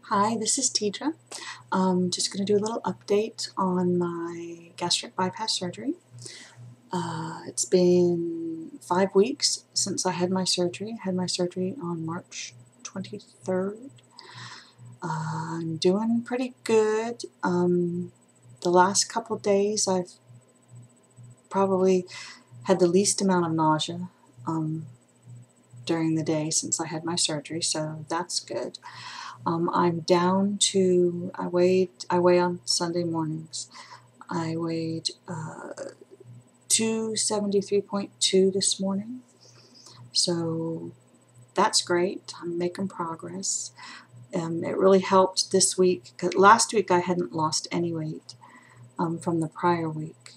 Hi, this is Tidra. Just going to do a little update on my gastric bypass surgery. It's been 5 weeks since I had my surgery. I had my surgery on March 23rd. I'm doing pretty good. The last couple days I've probably had the least amount of nausea during the day since I had my surgery, so that's good. I'm down to, I weigh on Sunday mornings. I weighed 273.2 this morning, so that's great. I'm making progress. It really helped this week, because last week I hadn't lost any weight from the prior week,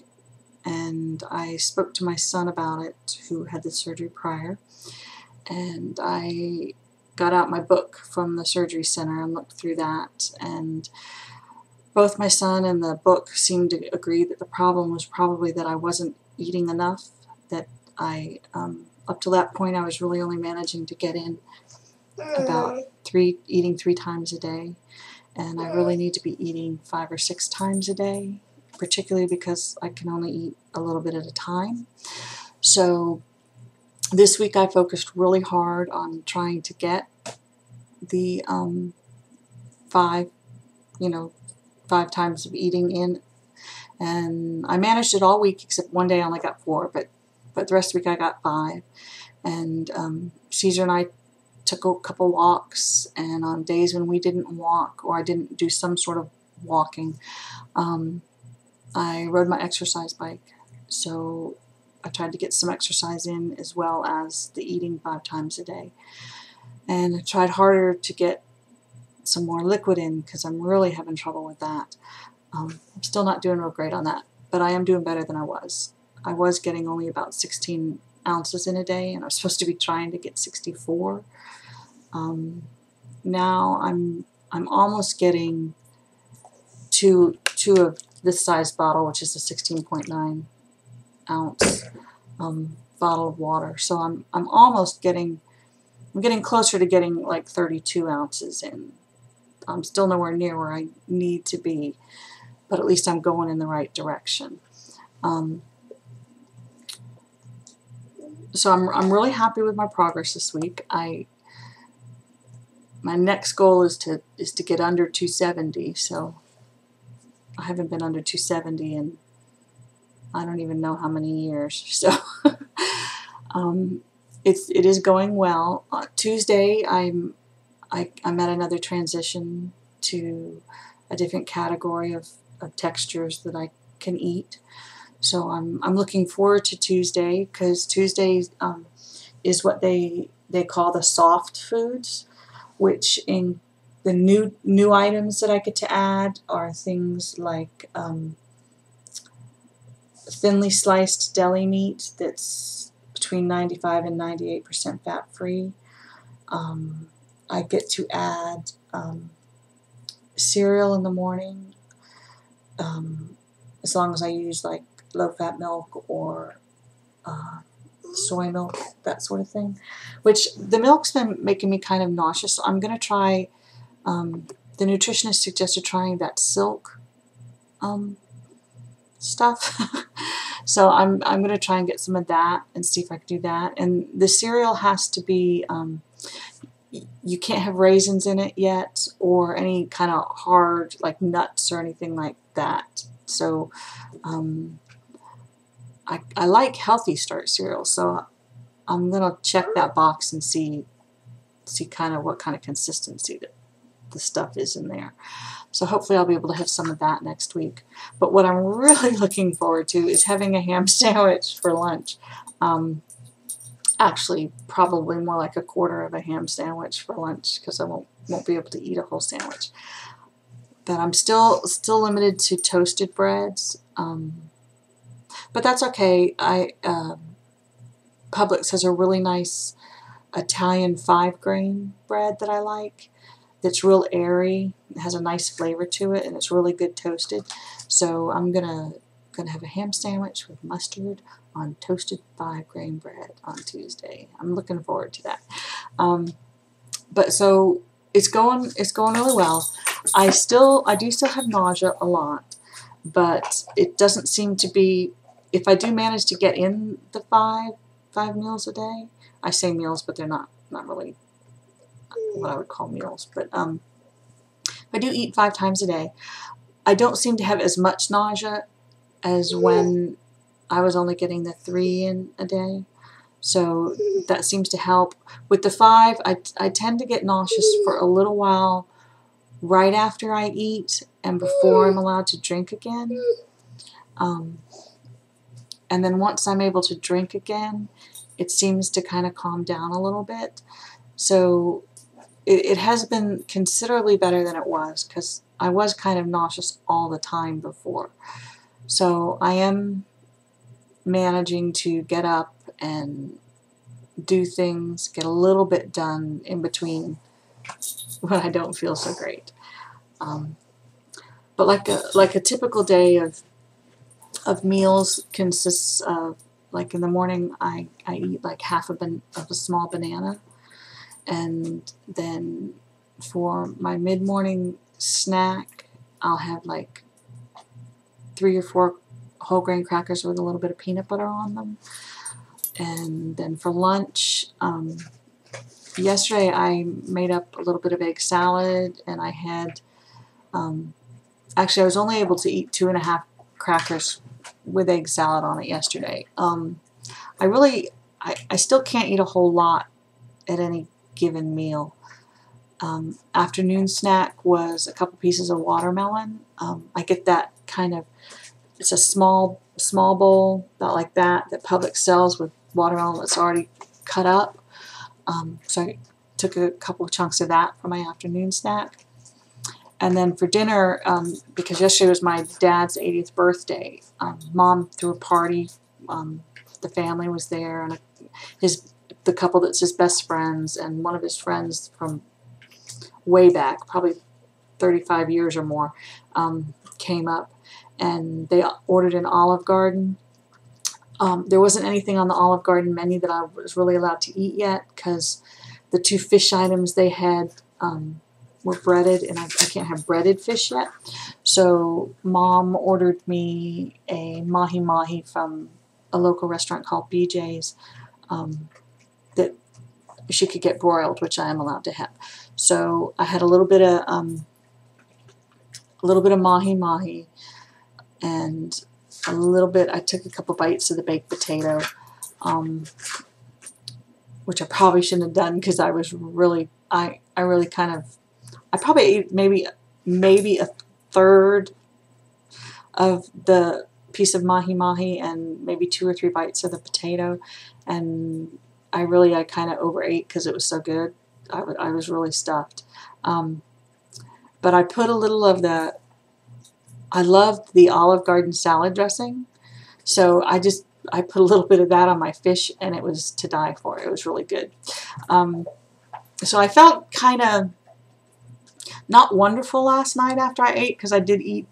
and I spoke to my son about it, who had the surgery prior, and I got out my book from the surgery center and looked through that, and both my son and the book seemed to agree that the problem was probably that I wasn't eating enough, that I, up to that point I was really only managing to get in about eating 3 times a day, and I really need to be eating 5 or 6 times a day, particularly because I can only eat a little bit at a time. So this week I focused really hard on trying to get the 5 times of eating in, and I managed it all week except one day I only got 4, but the rest of the week I got 5. And Caesar and I took a couple walks, and on days when we didn't walk or I didn't do some sort of walking, I rode my exercise bike. So I tried to get some exercise in as well as the eating 5 times a day. And I tried harder to get some more liquid in because I'm really having trouble with that. I'm still not doing real great on that, but I am doing better than I was. I was getting only about 16 ounces in a day, and I was supposed to be trying to get 64. Now I'm almost getting two of this size bottle, which is a 16.9 ounce bottle of water. So I'm almost getting, I'm getting closer to getting like 32 ounces in. I'm still nowhere near where I need to be, but at least I'm going in the right direction. So I'm really happy with my progress this week. My next goal is to get under 270. So I haven't been under 270 in I don't even know how many years. So it is going well. Tuesday I'm at another transition to a different category of textures that I can eat. So I'm looking forward to Tuesday, because Tuesday is what they call the soft foods, which in the new items that I get to add are things like thinly sliced deli meat that's between 95 and 98% fat free. I get to add cereal in the morning, as long as I use like low-fat milk or soy milk, that sort of thing. Which the milk's been making me kind of nauseous, so I'm going to try, the nutritionist suggested trying that silk stuff. So I'm going to try and get some of that and see if I can do that. And the cereal has to be, you can't have raisins in it yet, or any kind of hard like nuts or anything like that. So I like Healthy Start cereal, so I'm going to check that box and see kind of what kind of consistency that the stuff is in there. So hopefully I'll be able to have some of that next week. But what I'm really looking forward to is having a ham sandwich for lunch. Actually, probably more like a quarter of a ham sandwich for lunch, because I won't be able to eat a whole sandwich. But I'm still limited to toasted breads. But that's okay. Publix has a really nice Italian 5-grain bread that I like. That's real airy. It has a nice flavor to it, and it's really good toasted. So I'm gonna have a ham sandwich with mustard on toasted 5-grain bread on Tuesday. I'm looking forward to that. But so it's going really well. I do still have nausea a lot, but it doesn't seem to be. If I do manage to get in the five meals a day, I say meals, but they're not really what I would call meals. But I do eat 5 times a day. I don't seem to have as much nausea as when I was only getting the 3 in a day. So that seems to help. With the 5, I tend to get nauseous for a little while right after I eat and before I'm allowed to drink again. And then once I'm able to drink again, it seems to kind of calm down a little bit. So it has been considerably better than it was, because I was kind of nauseous all the time before. So I am managing to get up and do things, get a little bit done in between when I don't feel so great. But like a typical day of meals consists of, like in the morning I eat like half of a small banana, and then for my mid-morning snack I'll have like 3 or 4 whole grain crackers with a little bit of peanut butter on them. And then for lunch, yesterday I made up a little bit of egg salad, and I had, actually I was only able to eat 2.5 crackers with egg salad on it yesterday. I still can't eat a whole lot at any given meal. Afternoon snack was a couple pieces of watermelon. I get that kind of, it's a small bowl like that Publix sells with watermelon that's already cut up. So I took a couple of chunks of that for my afternoon snack. And then for dinner, because yesterday was my dad's 80th birthday, Mom threw a party. The family was there, and the couple that's his best friends, and one of his friends from way back, probably 35 years or more, came up, and they ordered an Olive Garden. There wasn't anything on the Olive Garden menu that I was really allowed to eat yet, because the 2 fish items they had were breaded, and I can't have breaded fish yet. So Mom ordered me a mahi-mahi from a local restaurant called BJ's that she could get broiled, which I am allowed to have. So I had a little bit of mahi-mahi, and a little bit, I took a couple bites of the baked potato, which I probably shouldn't have done, because I was really, I really kind of, I probably ate maybe a third of the piece of mahi-mahi and maybe 2 or 3 bites of the potato, and I kind of overate because it was so good. I was really stuffed. But I put a little of I loved the Olive Garden salad dressing, so I put a little bit of that on my fish, and it was to die for. It was really good. So I felt kind of not wonderful last night after I ate, because I did eat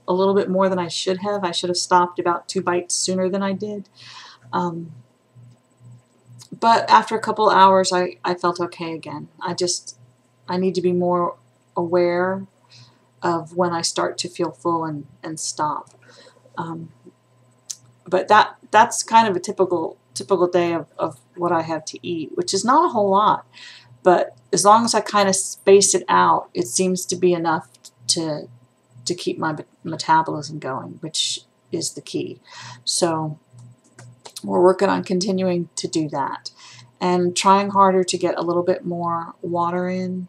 a little bit more than I should have. I should have stopped about 2 bites sooner than I did. But after a couple hours, I felt okay again. I need to be more aware of when I start to feel full and stop. But that's kind of a typical day of what I have to eat, which is not a whole lot. But as long as I kind of space it out, it seems to be enough to keep my metabolism going, which is the key. So we're working on continuing to do that, and trying harder to get a little bit more water in,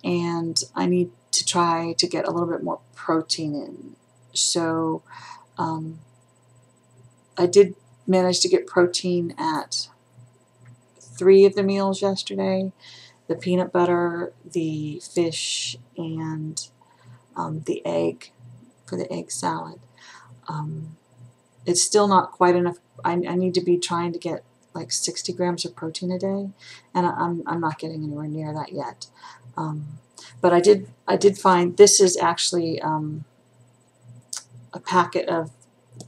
and I need to try to get a little bit more protein in. So I did manage to get protein at 3 of the meals yesterday: the peanut butter, the fish, and the egg for the egg salad. It's still not quite enough. I need to be trying to get like 60 grams of protein a day, and I'm not getting anywhere near that yet. But I did find this is actually a packet of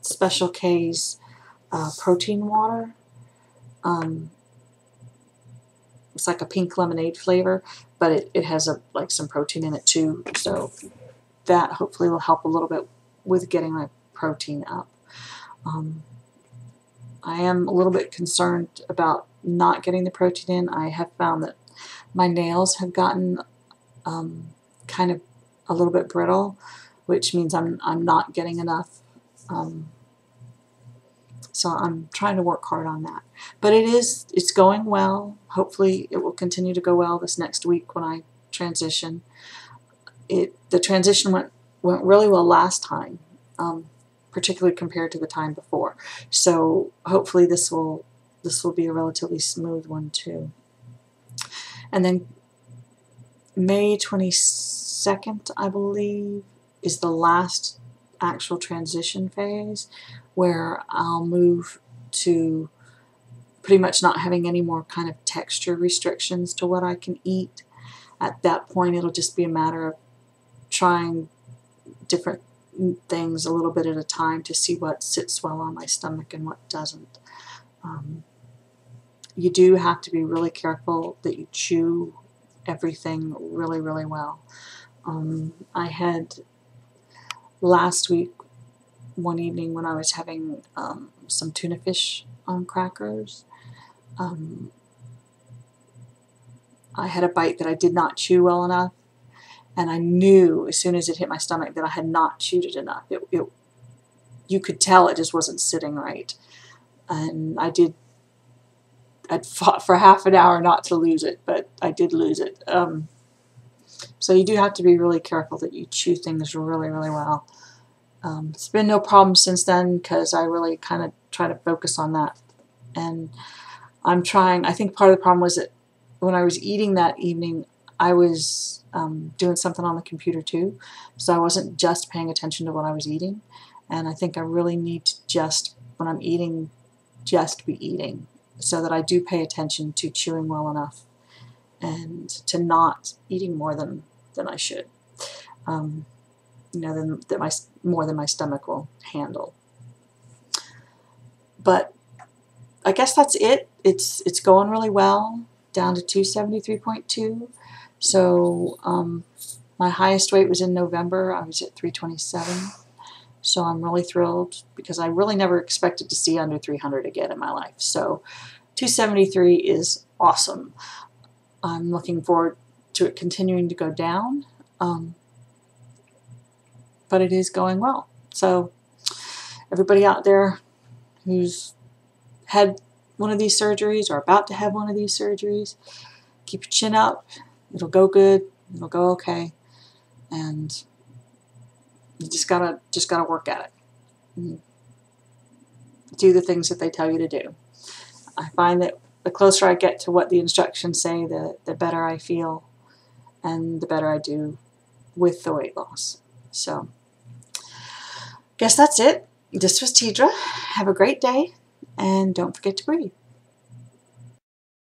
Special K's protein water. It's like a pink lemonade flavor, but it has like some protein in it too, so that hopefully will help a little bit with getting my protein up. I am a little bit concerned about not getting the protein in. I have found that my nails have gotten kind of a little bit brittle, which means I'm not getting enough. So I'm trying to work hard on that. But it's going well. Hopefully it will continue to go well this next week when I transition. The transition went really well last time, particularly compared to the time before. So hopefully this will be a relatively smooth one too. And then May 22nd, I believe, is the last actual transition phase, where I'll move to pretty much not having any more kind of texture restrictions to what I can eat. At that point, it'll just be a matter of trying different things a little bit at a time to see what sits well on my stomach and what doesn't. You do have to be really careful that you chew everything really, really well. I had last week, one evening when I was having some tuna fish on crackers, I had a bite that I did not chew well enough, and I knew as soon as it hit my stomach that I had not chewed it enough. You could tell it just wasn't sitting right, and I'd fought for half an hour not to lose it, but I did lose it. So you do have to be really careful that you chew things really, really well. It's been no problem since then, because I really kind of try to focus on that. And I'm trying, I think part of the problem was that when I was eating that evening, I was doing something on the computer too, so I wasn't just paying attention to what I was eating. And I think I really need to just, when I'm eating, just be eating, so that I do pay attention to chewing well enough and to not eating more than I should. You know, more than my stomach will handle. But I guess that's it. It's going really well, down to 273.2. So my highest weight was in November. I was at 327. So I'm really thrilled, because I really never expected to see under 300 again in my life. So 273 is awesome. I'm looking forward to it continuing to go down. But it is going well. So everybody out there who's had one of these surgeries or about to have one of these surgeries, keep your chin up. It'll go good. It'll go okay. And you just gotta work at it. And do the things that they tell you to do. I find that the closer I get to what the instructions say, the better I feel, and the better I do with the weight loss. So, guess that's it. This was Tidra. Have a great day, and don't forget to breathe.